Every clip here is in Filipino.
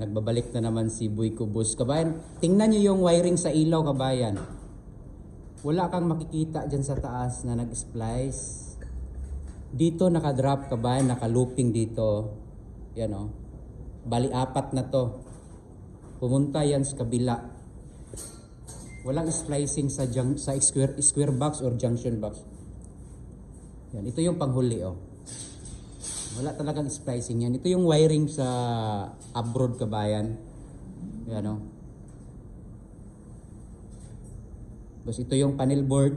Nagbabalik na naman si Boy Kubos. Kabayan, tingnan nyo yung wiring sa ilaw, kabayan. Wala kang makikita dyan sa taas na nag-splice. Dito nakadrop, kabayan, naka-looping dito. Yan o. Bali, 4 na to. Pumunta yan sa kabila. Walang splicing sa square box or junction box. Yan, ito yung panghuli o. Wala talagang splicing yan. Ito yung wiring sa abroad, kabayan. Yan o. Tapos ito yung panel board.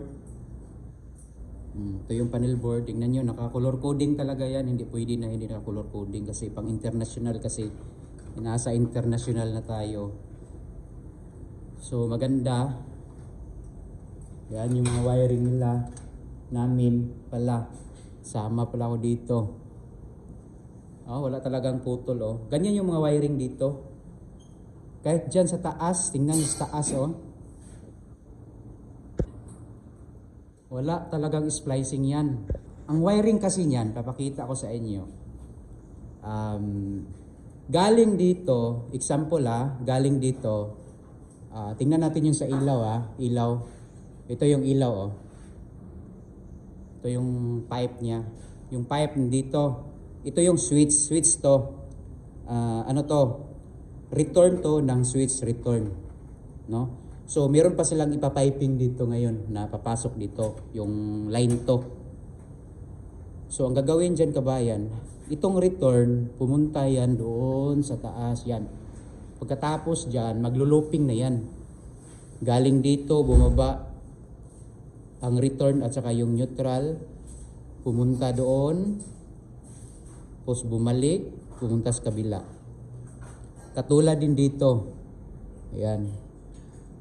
Ito yung panel board. Tingnan nyo, naka-color coding talaga yan. Hindi pwede na hindi naka-color coding kasi pang international, kasi nasa international na tayo. So maganda. Yan yung mga wiring nila namin pala. Sama pala ako dito. Wala talagang putol oh. Ganyan yung mga wiring dito. Kahit dyan sa taas, tingnan nyo sa taas oh. Wala talagang splicing yan. Ang wiring kasi niyan, papakita ko sa inyo. Galing dito, example galing dito. Tingnan natin yung sa ilaw ilaw. Ito yung ilaw oh. Ito yung pipe niya. Yung pipe dito. Ito yung switch to. Ano to? Return to ng switch return. No? So, meron pa silang ipapiping dito ngayon na papasok dito. Yung line to. So, ang gagawin dyan, kabayan, itong return, pumunta yan doon sa taas. Yan. Pagkatapos dyan, maglo-looping na yan. Galing dito, bumaba ang return at saka yung neutral. Pumunta doon. Tapos bumalik, pumunta sa kabila. Katulad din dito. Ayan.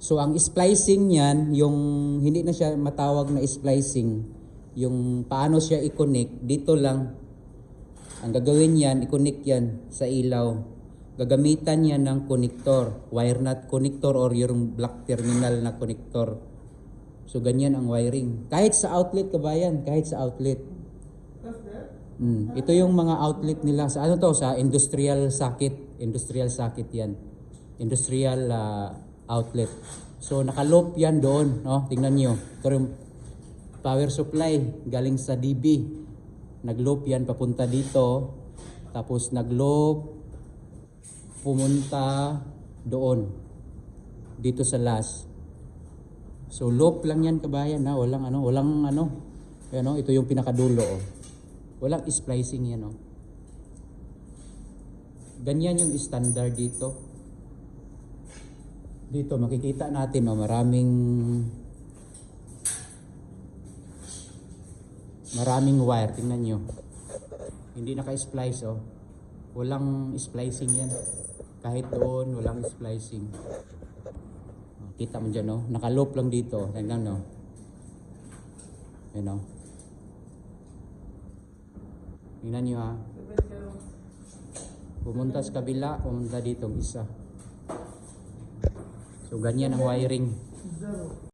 So ang splicing niyan, yung hindi na siya matawag na splicing, yung paano siya i-connect, dito lang. Ang gagawin niyan, i-connect yan sa ilaw. Gagamitan niya ng connector, wire nut connector or yung black terminal na connector. So ganyan ang wiring. Kahit sa outlet, kabayan, kahit sa outlet. Ito yung mga outlet nila sa ano to, sa industrial socket yan. Industrial outlet. So naka-loop yan doon, no? Tingnan niyo. Ito yung power supply galing sa DB. Nag-loop yan papunta dito. Tapos nag-loop pumunta doon. Dito sa last. So loop lang yan, kabayan, walang ano. Ayan, ito yung pinakadulo oh. Walang splicing yan oh. Ganyan yung standard dito. Dito makikita natin maraming wire. Tingnan nyo. Hindi naka-splice oh. Walang splicing yan. Kahit doon walang splicing. Kita mo dyan oh. Naka-loop lang dito. Tingnan no. Ayan oh. Tingnan nyo Pumunta sa kabila, pumunta dito isa. So ganyan ang wiring.